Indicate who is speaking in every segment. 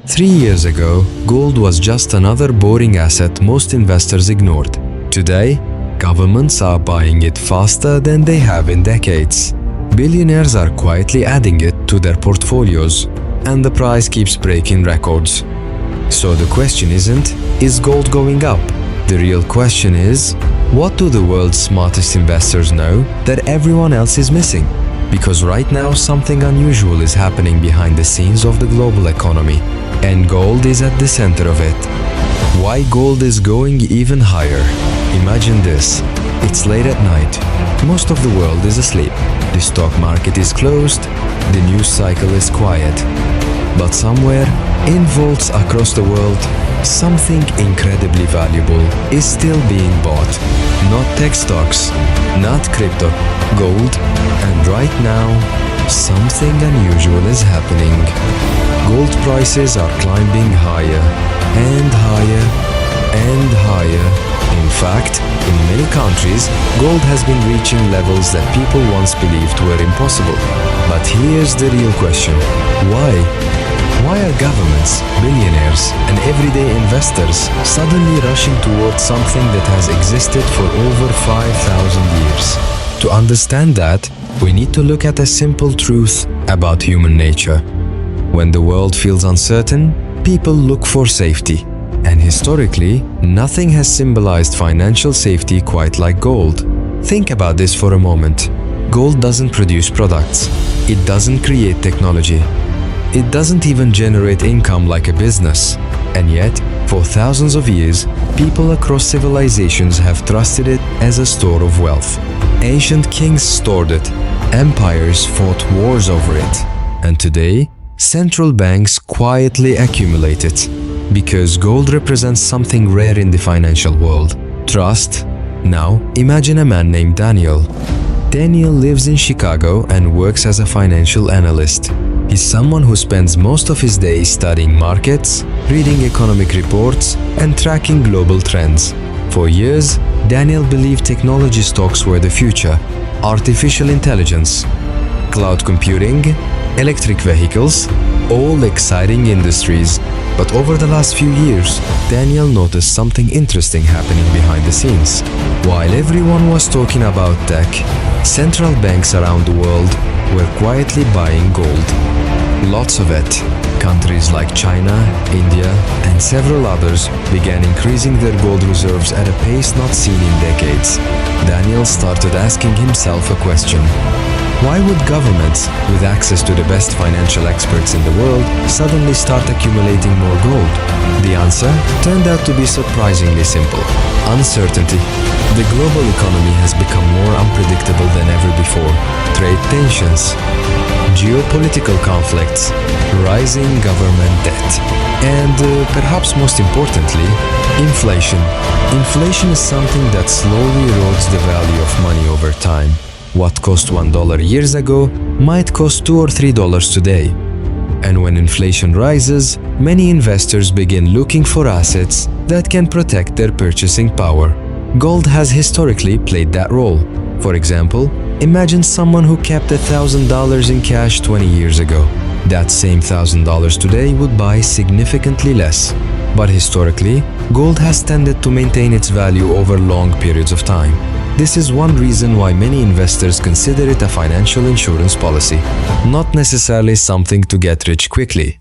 Speaker 1: 3 years ago, gold was just another boring asset most investors ignored. Today, governments are buying it faster than they have in decades. Billionaires are quietly adding it to their portfolios, and the price keeps breaking records. So the question isn't, is gold going up? The real question is, what do the world's smartest investors know that everyone else is missing? Because right now something unusual is happening behind the scenes of the global economy, and gold is at the center of it. Why gold is going even higher? Imagine this. It's late at night. Most of the world is asleep. The stock market is closed. The news cycle is quiet. But somewhere, in vaults across the world, something incredibly valuable is still being bought. Not tech stocks, not crypto, gold, and right now, something unusual is happening. Gold prices are climbing higher and higher and higher. In fact, in many countries, gold has been reaching levels that people once believed were impossible. But here's the real question. Why? Why are governments, billionaires, and everyday investors suddenly rushing towards something that has existed for over 5,000 years? To understand that, we need to look at a simple truth about human nature. When the world feels uncertain, people look for safety. And historically, nothing has symbolized financial safety quite like gold. Think about this for a moment. Gold doesn't produce products. It doesn't create technology. It doesn't even generate income like a business. And yet, for thousands of years, people across civilizations have trusted it as a store of wealth. Ancient kings stored it. Empires fought wars over it. And today, central banks quietly accumulate it. Because gold represents something rare in the financial world: trust. Now, imagine a man named Daniel. Daniel lives in Chicago and works as a financial analyst. He's someone who spends most of his day studying markets, reading economic reports, and tracking global trends. For years, Daniel believed technology stocks were the future: artificial intelligence, cloud computing, electric vehicles, all exciting industries. But over the last few years, Daniel noticed something interesting happening behind the scenes. While everyone was talking about tech, central banks around the world were quietly buying gold. Lots of it. Countries like China, India, and several others began increasing their gold reserves at a pace not seen in decades. Daniel started asking himself a question. Why would governments, with access to the best financial experts in the world, suddenly start accumulating more gold? The answer turned out to be surprisingly simple: uncertainty. The global economy has become more unpredictable than ever before. Trade tensions, geopolitical conflicts, rising government debt, and perhaps most importantly, inflation. Inflation is something that slowly erodes the value of money over time. What cost $1 years ago might cost $2 or $3 today. And when inflation rises, many investors begin looking for assets that can protect their purchasing power. Gold has historically played that role. For example, imagine someone who kept $1,000 in cash 20 years ago. That same $1,000 today would buy significantly less. But historically, gold has tended to maintain its value over long periods of time. This is one reason why many investors consider it a financial insurance policy. Not necessarily something to get rich quickly,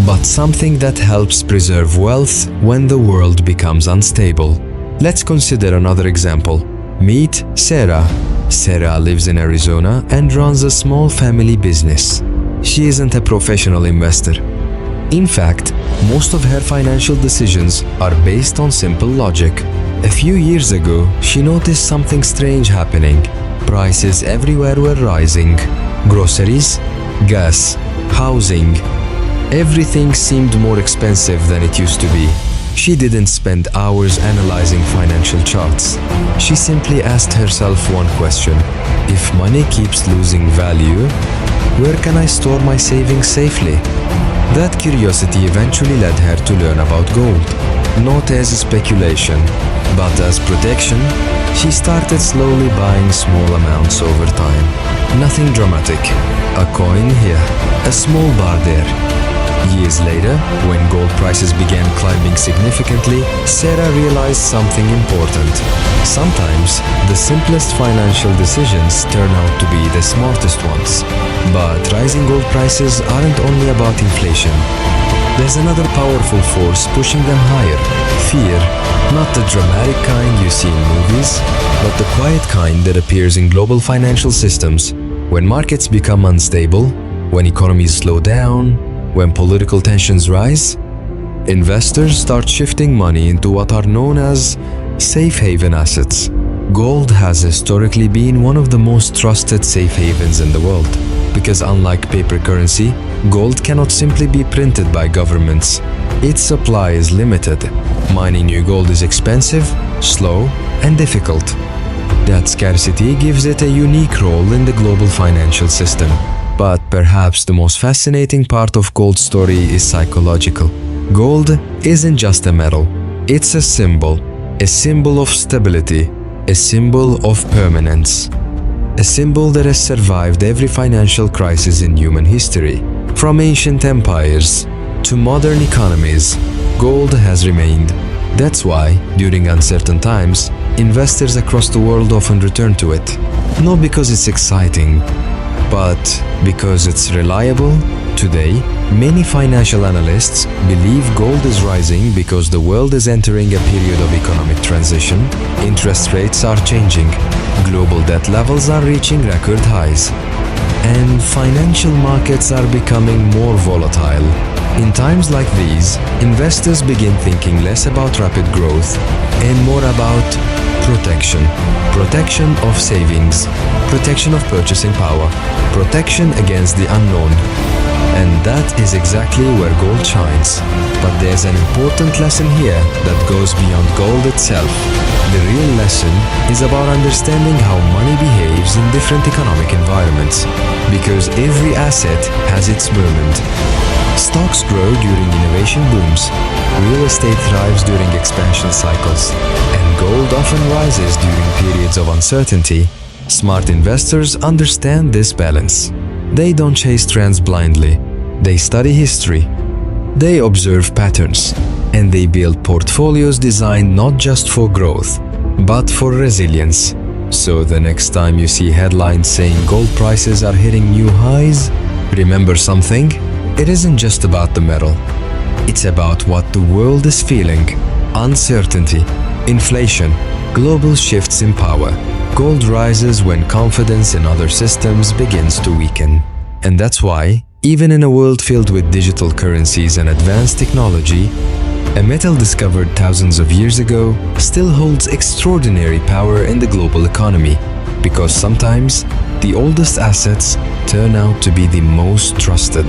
Speaker 1: but something that helps preserve wealth when the world becomes unstable. Let's consider another example. Meet Sarah. Sarah lives in Arizona and runs a small family business. She isn't a professional investor. In fact, most of her financial decisions are based on simple logic. A few years ago, she noticed something strange happening. Prices everywhere were rising. Groceries, gas, housing. Everything seemed more expensive than it used to be. She didn't spend hours analyzing financial charts. She simply asked herself one question: if money keeps losing value, where can I store my savings safely? That curiosity eventually led her to learn about gold. Not as speculation, but as protection. She started slowly buying small amounts over time. Nothing dramatic. A coin here, a small bar there. Years later, when gold prices began climbing significantly, Sarah realized something important. Sometimes, the simplest financial decisions turn out to be the smartest ones. But rising gold prices aren't only about inflation. There's another powerful force pushing them higher. Fear. Not the dramatic kind you see in movies, but the quiet kind that appears in global financial systems. When markets become unstable, when economies slow down, when political tensions rise, investors start shifting money into what are known as safe haven assets. Gold has historically been one of the most trusted safe havens in the world, because unlike paper currency, gold cannot simply be printed by governments. Its supply is limited. Mining new gold is expensive, slow, and difficult. That scarcity gives it a unique role in the global financial system. But perhaps the most fascinating part of gold's story is psychological. Gold isn't just a metal. It's a symbol of stability, a symbol of permanence, a symbol that has survived every financial crisis in human history. From ancient empires to modern economies, gold has remained. That's why, during uncertain times, investors across the world often return to it. Not because it's exciting, but because it's reliable. Today, many financial analysts believe gold is rising because the world is entering a period of economic transition. Interest rates are changing, global debt levels are reaching record highs, and financial markets are becoming more volatile. In times like these, investors begin thinking less about rapid growth and more about protection. Protection of savings, protection of purchasing power, protection against the unknown. And that is exactly where gold shines. But there's an important lesson here that goes beyond gold itself. The real lesson is about understanding how money behaves in different economic environments, because every asset has its moment. Stocks grow during innovation booms, real estate thrives during expansion cycles, and gold often rises during periods of uncertainty. Smart investors understand this balance. They don't chase trends blindly. They study history. They observe patterns. And they build portfolios designed not just for growth, but for resilience. So the next time you see headlines saying gold prices are hitting new highs, remember something? It isn't just about the metal. It's about what the world is feeling. Uncertainty, inflation, global shifts in power. Gold rises when confidence in other systems begins to weaken. And that's why, even in a world filled with digital currencies and advanced technology, a metal discovered thousands of years ago still holds extraordinary power in the global economy, because sometimes the oldest assets turn out to be the most trusted.